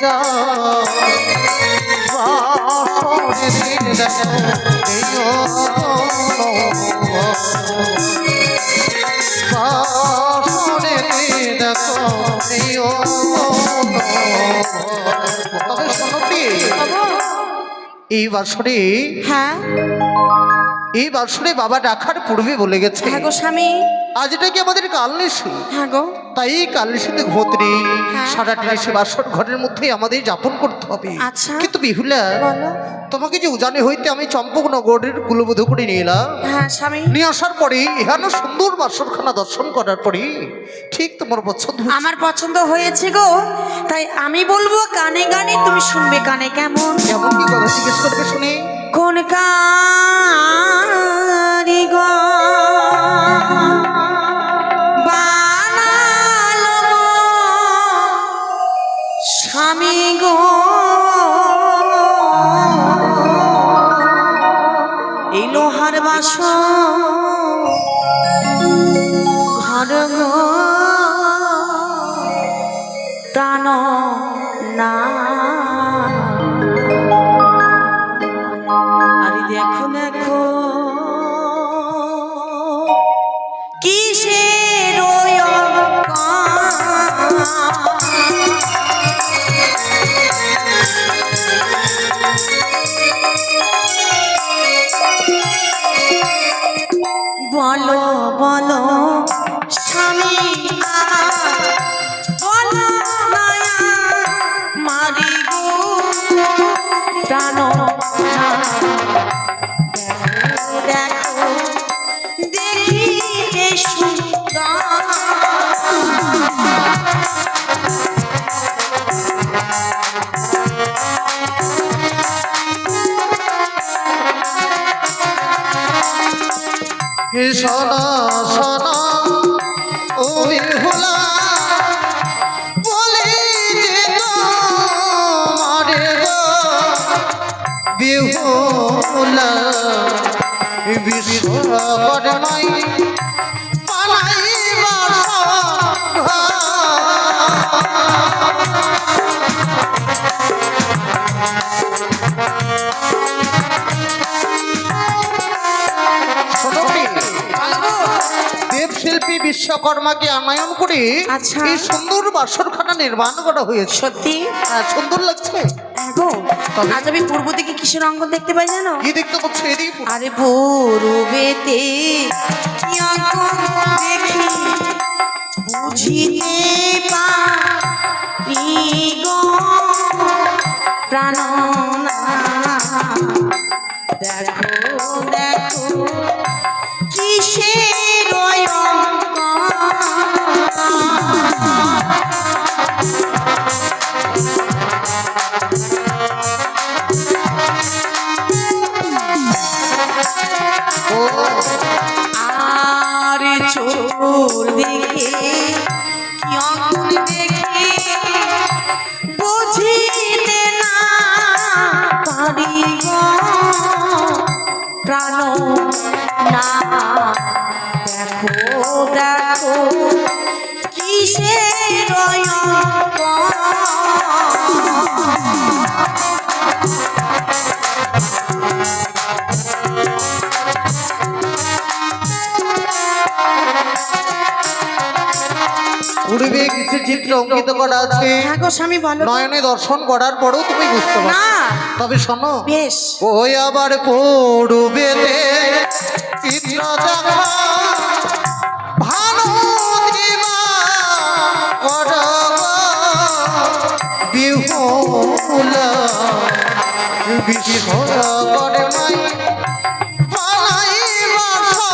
রাজা বাসরের দেখো বাসরের দেখো তবে শোনটি এই বাসরে হ্যাঁ এই বাসরে বাবা ডাকার পূর্বে বলে গেছে হ্যাঁ গো স্বামী আজ এটা কি আমাদের কালনিশি হ্যাঁ গো তাই কালনিশিতে ঘুমোতে হ্যাঁ। সারাটা সে বাসর ঘরের মধ্যে আমাদের যাপন করতে হবে আচ্ছা। কিন্তু বিহুলা বলো তোমাকে যে উজানে হইতে আমি চম্পকনগরের কুলবোধ করে নিয়ে এলাম হ্যাঁ স্বামী নিয়ে আসার পরে এখানে সুন্দর বাসরখানা দর্শন করার পরে ঠিক তোমার পছন্দ হয়েছে। আমার পছন্দ হয়েছে গো তাই আমি বলবো কানে গানে তুমি শুনবে কানে কেমন কেমন কি কথা জিজ্ঞেস করবে শুনে কোন কারিগর বানালো গো স্বামী গো এই লোহার বাসন ঘর গো প্রাণ না আরে দেখো দেখো কিসের বলো বলো স্বামী বলো মায়া মারি গো প্রাণ দেখো দেখিতে সুন্দর হে সোনা সোনা ও বিহুলা বলে যে তোমারে গো বিহুলা বিশ্বকর্মাই পালাই বাসা দেবশিল্পী বিশ্বকর্মাকে আনয়ন করে আচ্ছা। এই সুন্দর বাসরখানা নির্মাণ করা হয়েছে সত্যি হ্যাঁ, সুন্দর লাগছে হ্যাঁ গো তবে- আজ আমি পূর্ব দিকে কিসের অঙ্গন দেখতে পাই জানো কি দেখতে পাচ্ছ এদিকে আরে পূর্বেতে কি অঙ্গন দেখি বুঝিতে পারি গো প্রাণনা দেখো দেখো কিসের অঙ্গন ও আর চোর দেখে কি অঙ্গন দেখে বুঝিতে না পারি গো প্রাণ না দেখো দেখো কিসের অঙ্গন পূর্বে কিছু চিত্র অঙ্কিত করা আছে হ্যাঁ গো স্বামী বলো তো। নয়নে দর্শন করার পরেও তুমি বুঝতে পারো না তবে শোনো বেশ ওই আবার পূর্বেতে চিত্র দেখা ভালো দিবা করব বিহুলা বিশ্বকর্মাই পালাই বাসা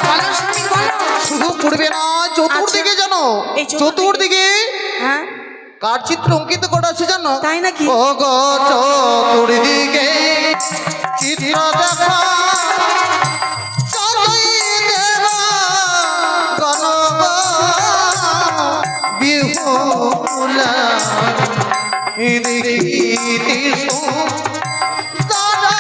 বলো স্বামী বলো শুধু পূর্বে না চতুর্দিকে জানো এই চতুর্দিকে? চতুর্দিকে হ্যাঁ কার চিত্র অঙ্কিত করা আছে জানো তাই নাকি? ও গো চতুর্দিকে চিত্র দেখা চলাই দেবা গণব বিহুলা দেখিতে তারা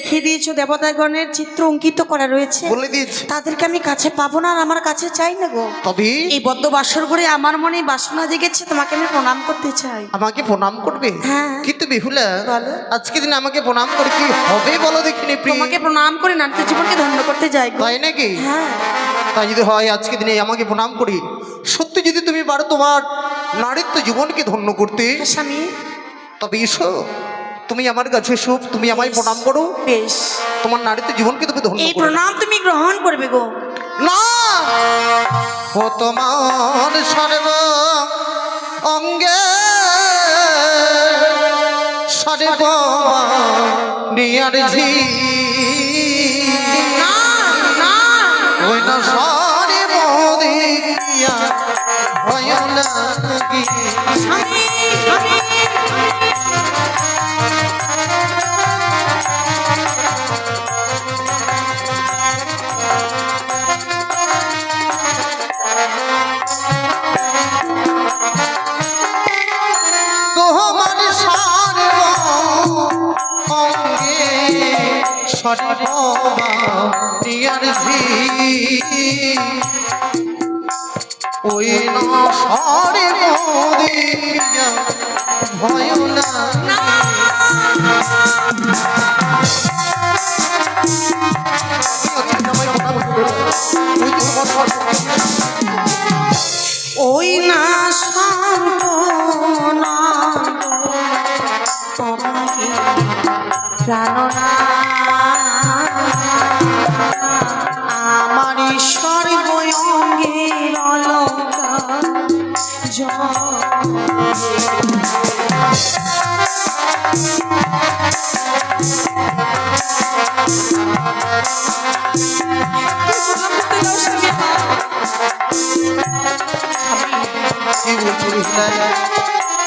দেখিয়ে দিয়েছো দেবতাগণের চিত্র অঙ্কিত করা রয়েছে, বলে দিয়েছি। তাদেরকে আমি কাছে পাবো না আর আমার কাছে চাই না গো। তবে এই বদ্ধ বাসর করে আমার মনে বাসনা জেগেছে, তোমাকে আমি প্রণাম করতে চাই। আমাকে প্রণাম করবে? হ্যাঁ। কিন্তু বিহুলা, বলো। আজকে দিন আমাকে প্রণাম করে কি হবে বলো দেখিনি প্রিয়? তোমাকে প্রণাম করে নাট্য জীবনকে ধন্য করতে যাই গো। তাই নাকি? হ্যাঁ। তাই যদি হয় আজকে দিনে আমাকে প্রণাম করি, সত্যি যদি তুমি পারো তোমার নারীত্ব জীবনকে ধন্য করতে, হ্যাঁ, স্বামী। তবে এসো, তুমি আমার কাছে এসো, তুমি আমায় প্রণাম করো, বেশ, তোমার নারীত্ব জীবনকে তুমি ধন্য এই করো। প্রণাম তুমি গ্রহণ করবে গো। না, ও তোমার সর্ব অঙ্গে সর্ব নিয়ার ঝি না না, ওই না সরে মোদিয়া ভয় লাগি। স্বামী, স্বামী। তোমার সর্ব অঙ্গে সর্ব নিয়ার ঝি ওই না সরে মোদিয়া ভয় লাগি। ওই না প্রাণনা আমার সর্বঙ্গে অলঙ্কার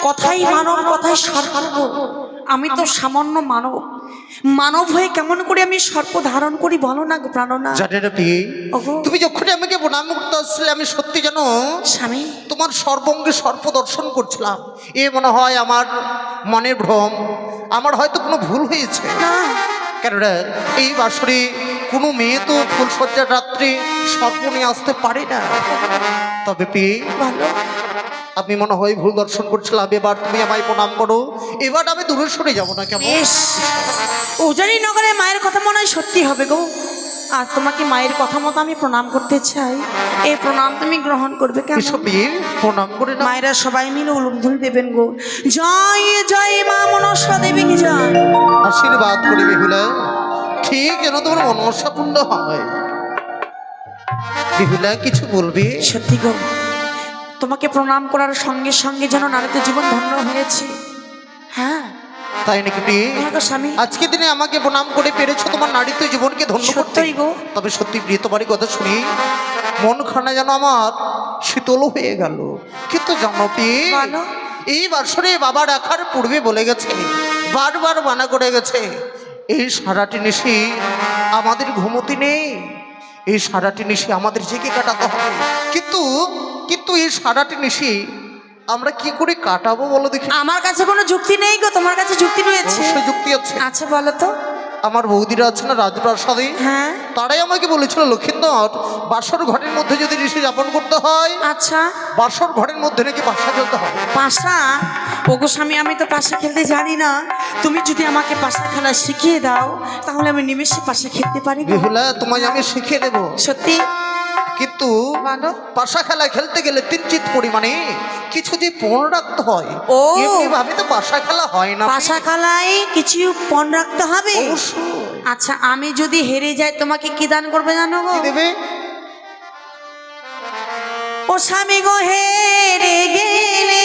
কথাই মানব, কথাই সর্প। আমি তো সামান্য মানব, মানব হয়ে কেমন করে আমি সর্প ধারণ করি বলো না গো প্রাণনা। জানেন প্রিয়ে, ওগো। তুমি যখন আমাকে প্রণাম করতে আসছিলে আমি সত্যি জানো স্বামী, তোমার সর্বঙ্গে সর্প দর্শন করছিলাম। এ মনে হয় আমার মনের ভ্রম, আমার হয়তো কোনো ভুল হয়েছে। না কেননা এই বাসরে কোনো মেয়ে তো ফুলসজ্জার রাত্রে সর্প নিয়ে আসতে পারে না। তবে প্রিয়ে, ভালো, আমি মনে হয় ভুল দর্শন করছিলাম। এবার তুমি আমায় প্রণাম করো, এবার আমি দূরে সরে যাবো না কেমন? বেশ। উজানি নগরে মায়ের কথা মনে হয় সত্যি হবে গো। আর তোমাকে মায়ের কথা মতো আমি প্রণাম করতে চাই, এই প্রণাম তুমি গ্রহণ করবে কেমন? এসব প্রিয়ে প্রণাম করে না। মায়েরা সবাই মিলে উলুধ্বনি দেবেন গো। জয় জয় মা মনসা দেবী কি জয়। আশীর্বাদ করে বিহুলা, ঠিক যেন তোমার মনসা পূর্ণ হয়। বিহুলা কিছু বলবি? সত্যি গো, তোমাকে প্রণাম করার সঙ্গে সঙ্গে যেন নারীত জীবন ধন্য হয়েছে। হ্যাঁ তাই নাকি প্রিয়ে? হ্যাঁ গো স্বামী, আজকে দিনে আমাকে প্রণাম করে পেরেছো তোমার নারীত্ব জীবনকে ধন্য করতে। সত্যই গো। তবে সত্যি প্রিয়, তোমারই কথা শুনি মন খানা যেন আমার শীতল হয়ে গেল। কিন্তু জানো প্রিয়ে, বলো। এই বছরে বাবা রাখার পূর্বে বলে গেছে, বারবার মানা করে গেছে, এই সারাটি নিশি আমাদের ঘুমতি নেই, এই সারাটি নিশি আমাদের জেগে কাটাতে হবে। কিন্তু কিন্তু এই সারাটি নিশি আমরা কি করে কাটাবো বলো দেখি? আমার কাছে কোনো যুক্তি নেই গো, তোমার কাছে যুক্তি রয়েছে। অবশ্যই যুক্তি আছে। আচ্ছা বলো তো। আমার বৌদিরা আছে না রাজপ্রাসাদে, হ্যাঁ তারাই আমাকে বলেছিল লক্ষিন্দর বাসর ঘরের মধ্যে যদি ঋষি যাপন করতে হয়, আচ্ছা বাসর ঘরের মধ্যে নাকি পাশা খেলতে হয়। পাশা? ওগো স্বামী, আমি তো পাশা খেলতে জানি না। তুমি যদি আমাকে পাশা খেলা শিখিয়ে দাও তাহলে আমি নিমেষে পাশা খেলতে পারি গো। বিহুলা, তোমায় আমি শিখিয়ে দেবো, সত্যি? কিন্তু বলো। পাশা খেলা খেলতে গেলে কিঞ্চিত পরিমাণে কিছু যে পণ রাখতে হয়। ও। এমনি ভাবে তো পাশা খেলা হয় না। পাশা খেলায় কিছু পণ রাখতে হবে। অবশ্যই। আচ্ছা, আমি যদি হেরে যাই তোমাকে কি দান করবে জানো গো? কি দেবে? ও স্বামী গো, হেরে গেলে,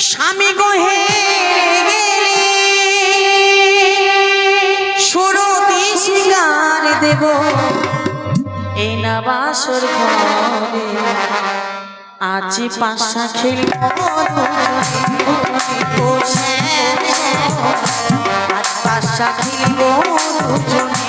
স্বামী গো হেরে গেলে সুরতি সিঙ্গার দেব এই না বাসর ঘরে, আজ পাশা খেলব ও শ্যাম, আজ পাশা খেলব দুজনে।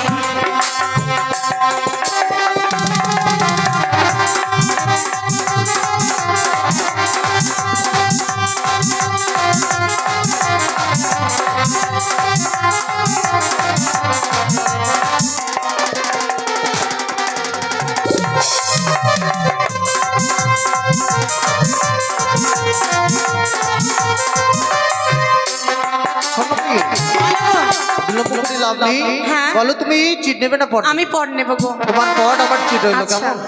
লাভ নেই। হ্যাঁ। বলো তুমি চিট নেবে না পট? আমি পর নেবো গো। তোমার পট আবার চিট হইলো আচ্ছা। কেমন?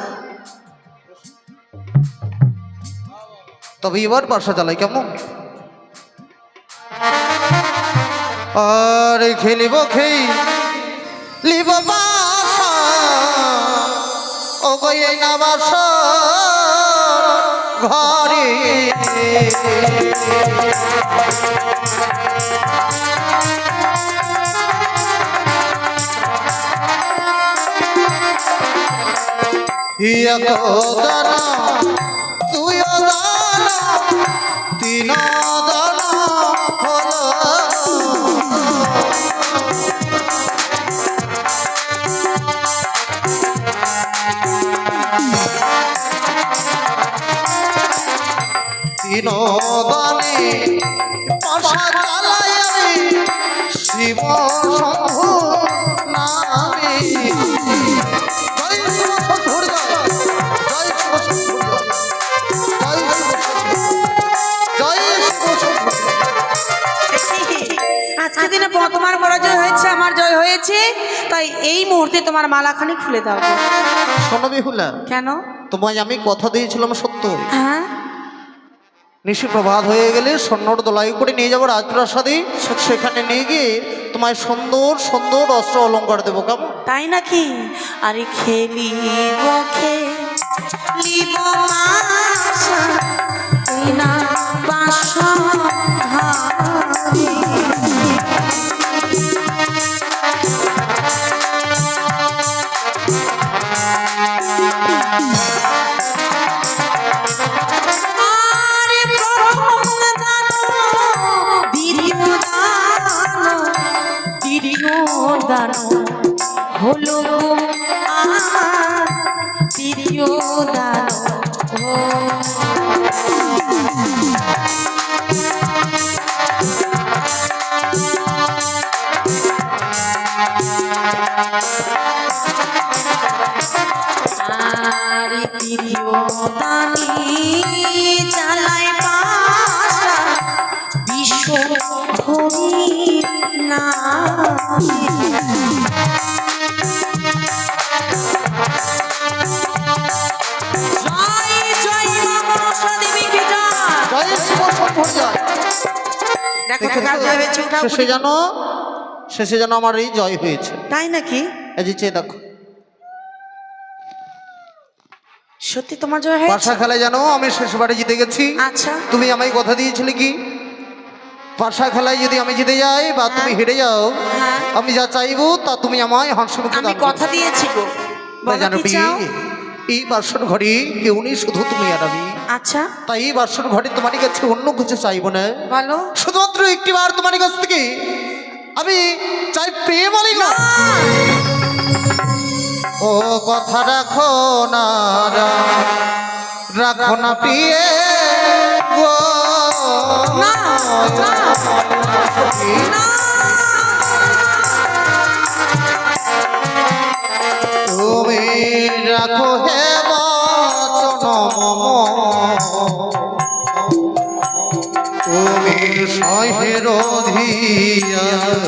তবে এবার বাসা চালাই কেমন? আর খেলিব খেই লিব বাসা ও গই না বাসা ঘরে হিয়া দানা তুইও দানা তিন দানা হলো তিন দানে পাশা চালাই আমি শিব শম্ভু নামে জয় শিব শম্ভুর জয়, জয় শিব শম্ভুর জয়, জয় শিব শম্ভুর জয়। আজকে দিনে তোমার পরাজয় হয়েছে, আমার জয় হয়েছে, তাই এই মুহূর্তে তোমার মালাখানি খুলে দাও গো। শোনো বিহুলা, কেন? তোমায় আমি কথা দিয়েছিলাম সত্য, হ্যাঁ, নিশি প্রভাত হয়ে গেলে স্বর্ণর দোলাই করে নিয়ে যাবো রাজপ্রাসাদে, সেখানে নিয়ে গিয়ে তোমায় সুন্দর সুন্দর অস্ত্র অলঙ্কার দেবো কেমন? তাই নাকি? আরে খেলিব খেলিব মাছা তুই না বাসা ঘরে। আরে প্রথম দানো, দ্বিতীয় দানো, তৃতীয় দানো হলো গো আমার, তৃতীয় দানো আর তৃতীয় দানি চালাই পাশা বিশ্ব ভরি না। জয় জয় মা মনসা দেবীকে জয়। জয় শিব শম্ভুর জয়। দেখো কার জয় হয়েছে, উঠাও। শেষে যেন আমার এই জয় হয়েছে। তাই নাকি? এই যে চেয়ে দেখো, সত্যি তোমার জয় হয়েছে? পাশা খেলায় জানো আমি শেষবারে জিতে গেছি। আচ্ছা, তুমি আমায় কথা দিয়েছিলে কি, পাশা খেলায় যদি আমি জিতে যাই বা তুমি হেরে যাও, হ্যাঁ। আমি যা চাইবো তা তুমি আমায় হাসিমুখে আমি দান করবে। কথা দিয়েছি গো। বলো জানো কি চাও? এই বাসন ঘরে কেউ নেই, শুধু তুমি আর আমি। আচ্ছা তাই এই বাসন ঘরে তোমার কাছে অন্য কিছু চাইবো না, বলো। শুধুমাত্র একটি বার তোমার কাছ থেকে আমি চাই প্রেম আলি না। ও কথা রাখো না, রাখো না প্রিয়ে গো, না, না। তুমি রাখো হে বচন মম, তুমি সহের ধিয়ারি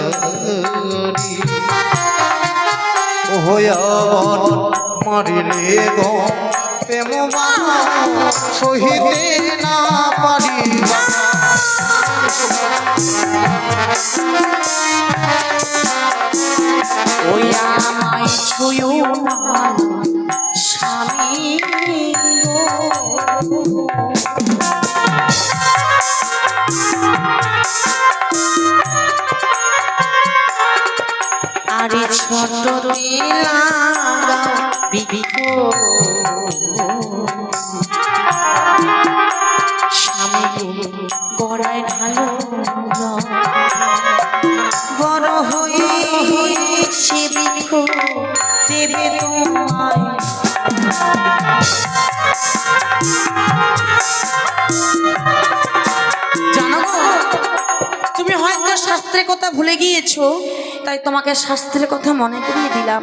হয়াবন মারিলে গো প্রেম সহিতে না পারি। ওই আমায় ছুঁয়ো না স্বামী গো। আরে ছোট লাগা বৃক্ষ স্বামী গো গড়ায় ঢালো জল। বড় হয়ে সে বৃক্ষ দেবে তোমায়। জানো গো, তুমি হয়তো শাস্ত্রের কথা ভুলে গিয়েছো, তাই তোমাকে শাস্ত্রের কথা মনে করিয়ে দিলাম।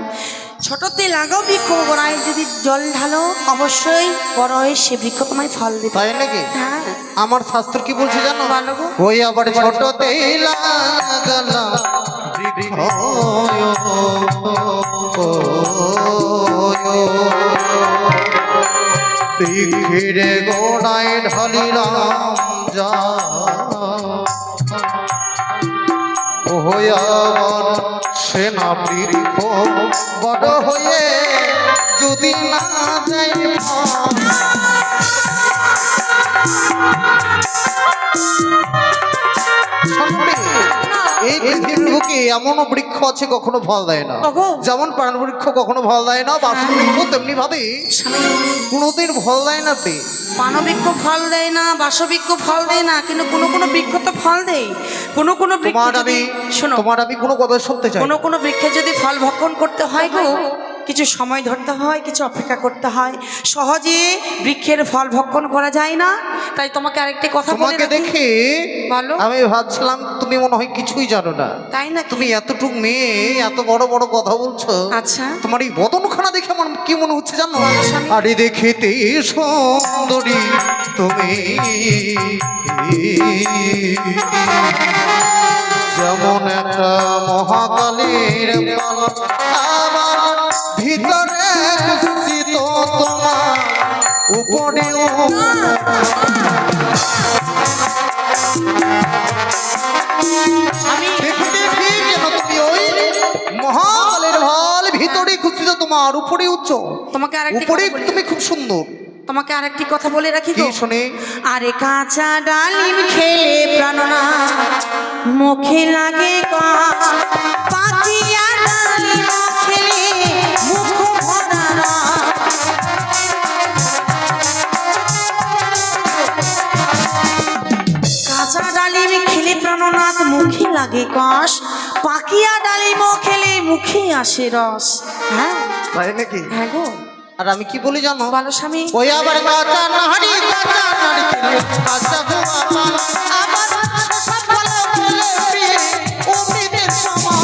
ছোটতে লাগাও বৃক্ষ, গোড়ায় যদি জল ঢালো অবশ্যই বড় হয়ে সে বৃক্ষ তোমায় ফল দেবে। তাই নাকি? হ্যাঁ, আমার শাস্ত্র কি বলছে জানো? বলো গো। ওই আবার ছোটতেই লাগালাম বৃক্ষ বৃক্ষের গোড়ায় ঢালিলাম যা আমার সেনা বৃক্ষ বড় হয়ে যদি না যায় এই পৃথিবীর বুকে এমনও বৃক্ষ আছে কখনো ফল দেয় না, যেমন প্রাণ বৃক্ষ কখনো ফল দেয় না, বাস বৃক্ষ তেমনি ভাবে কোনোদিন ফল দেয় না। পানবৃক্ষ ফল দেয় না, বাসবৃক্ষ ফল দেয় না, কিন্তু কোনো কোনো বৃক্ষ তো ফল দেয়। কোনো কোনো বৃক্ষ শোনো, তোমার আমি কোনো কথা শুনতে চাই। কোনো কোনো বৃক্ষে যদি ফল ভক্ষণ করতে হয় গো, কিছু সময় ধরতে হয়, কিছু অপেক্ষা করতে হয়, সহজে বৃক্ষের ফল ভক্ষণ করা যায় না। তাই তোমাকে আরেকটি কথা বলে তোমাকে দেখে বলো, আমি ভাবছিলাম তুমি মনে হয় কিছুই জানো না। তাই না? তুমি এতটুক মেয়ে এত বড় বড় কথা বলছো। আচ্ছা, তোমার এই বদনখানা দেখে আমার কি মনে হচ্ছে জানো? আরে দেখিতে সুন্দরী তুমি যেমন একটা মহাকালীর আমার ভিতরে স্থিত তোমার উপরেও আমি দেখি যেন তুমি ওই মহাকালের ভাল ভিতরে খুঁজছিত তোমার উপরে উচ্চ, তোমাকে আরেকটি উপরে তুমি খুব সুন্দর। তোমাকে আরেকটি কথা বলে রাখি কি গো, শুনে? আরে কাঁচা ডালিম খেলে প্রাণনা মুখে লাগে কাঁচ, পাতিয়া ডালিম খেলে মুখ ভরা না। কাঁচা ডালিম খেলে প্রাণনাথ মুখে লাগে কাঁস, পাকিয়া ডালিম খেলে মুখে আসে রস। হ্যাঁ তাই নাকি? হ্যাঁ গো। আর আমি কি বলি জানো? বলো স্বামী। ওই আবার কাঁচা নাড়ি খেলে কাঁচা গোয়া আবার শশা ফল খেলে প্রিয়ে অমৃতের সমান।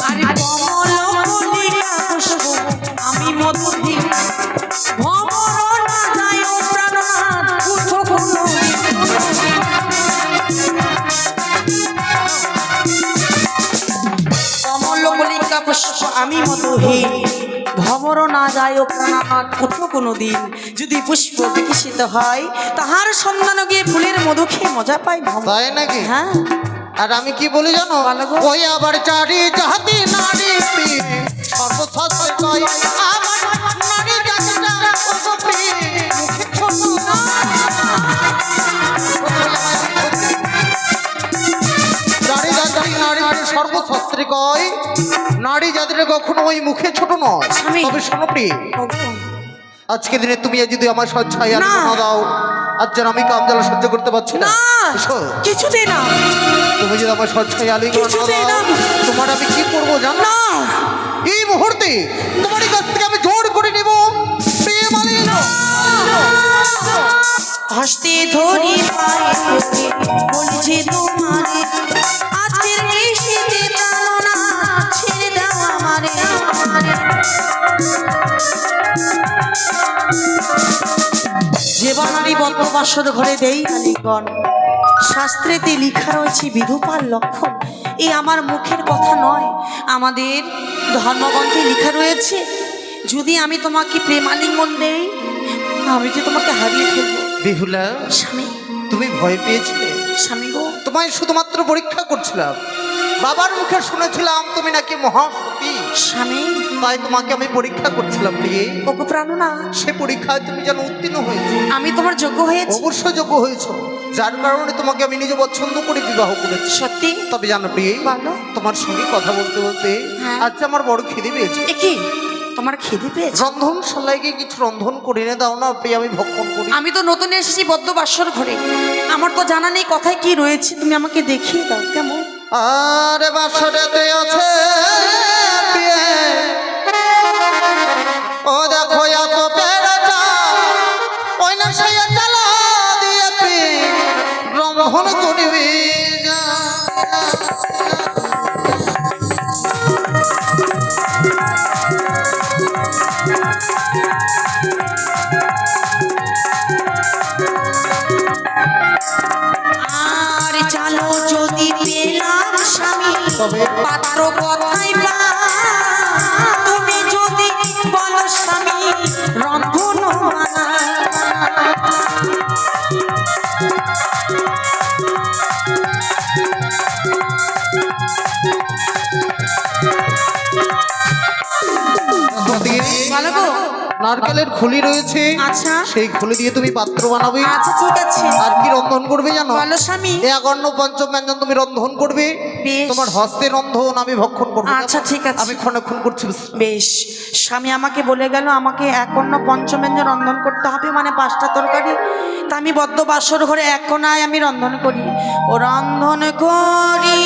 আরে কমল কলিকা পুষ্প আমি মধুহীন, ভ্রমর না যায় প্রাণনাথ উঠো কোনো কমল কলিকা পুষ্প আমি মধুহীন, ভ্রমর না যায় প্রাণনাথ উঠো কোনো দিন। যদি পুষ্প বিকশিত হয় তাহার সন্ধান গিয়ে ফুলের মধু খেয়ে মজা পাই। তাই নাকি? হ্যাঁ। আর আমি কি বলি জানো? ওই আবার চারি জাতি নারী সর্বশাস্ত্রে কয় আমার নারী জাতিটা উপপ্রিয় মুখে ছোট নারী জাতি নারী সর্বশাস্ত্রে কয় নারী জাতিটা কখনো ওই মুখে ছোট নয়। তবে শোনো প্রিয়, আজকে দিনে তুমি যদি আমার স্বেচ্ছায় আর না দাও, আজ যেন আমি কাম জ্বালা সহ্য করতে পারছি না। কিছুতেই না। তুমি যদি আমার স্বেচ্ছায় আলি তোমার আমি কি করবো জানো? এই মুহূর্তে তোমার কাছ থেকে আমি জোর করে নেব প্রেম আলিঙ্গন। হস্তে ধরি বলছে তোমারে আজকের এই শীতে প্রাণনা ছেড়ে দাও আমারে। যে বানারি বদ্ধবাসর ঘরে দেই আলিঙ্গন, শাস্ত্রেতে লেখা রয়েছে বিধূপার লক্ষণ। এই আমার মুখের কথা নয়, আমাদের ধর্মগ্রন্থে লেখা রয়েছে যদি আমি তোমাকে প্রেম আলিঙ্গন দেই আমি যে তোমাকে হারিয়ে ফেলবো। বেহুলা স্বামী, তুমি ভয় পেয়েছিলে? স্বামী গো, তোমায় শুধুমাত্র পরীক্ষা করছিলাম। বাবার মুখে শুনেছিলাম তুমি নাকি মহাসতী। স্বামী, তাই তোমাকে আমি পরীক্ষা করছিলাম প্রিয়ে। ওগো প্রাণনা, সে পরীক্ষায় তুমি যেন উত্তীর্ণ হয়েছো। আমি তোমার যোগ্য হয়েছি। অবশ্যই যোগ্য হয়েছো, যার কারণে তোমাকে আমি নিজে পছন্দ করে বিবাহ করেছি। সত্যি? তবে জানো প্রিয়ে, বলো। তোমার সঙ্গে কথা বলতে বলতে আজ আমার বড় খিদে পেয়েছে। কি তোমার খিদে পেয়েছে? রন্ধনশালায় গিয়ে কিছু রন্ধন করে এনে দাও না প্রিয়, আমি ভক্ষণ করি। আমি তো নতুন এসেছি বদ্ধ বাসর ঘরে, আমার তো জানা নেই কথায় কি রয়েছে, তুমি আমাকে দেখিয়ে দাও কেমন। আরে বাসরেতে আছে প্রিয়ে, ও দেখো এত পেরেছা ওই না সেই চালা দিয়ে প্রিয়ে রন্ধন করবি। তবে পাত্র কথাই পা তুমি যদি বলো স্বামী রন্ধন মানা। ভালো গো। নারকেলের খুলি রয়েছে, আচ্ছা সেই খুলি দিয়ে তুমি পাত্র বানাবে। আচ্ছা ঠিক আছে। আর কি রন্ধন করবে জানো? বলো স্বামী। এই আগন্য পঞ্চম ব্যঞ্জন তুমি রন্ধন করবে। বেশ। তোমার হস্তে রন্ধন আমি ভক্ষণ করবো। আচ্ছা ঠিক আছে। আমি ক্ষণক্ষণ করছি। বেশ। স্বামী আমাকে বলে গেল আমাকে এক অন্য পঞ্চমেঞ্জ রন্ধন করতে হবে, মানে 5টা তরকারি। তা আমি বদ্ধ বাসর ঘরে এক কোনায় আমি রন্ধন করি। ও রন্ধন করি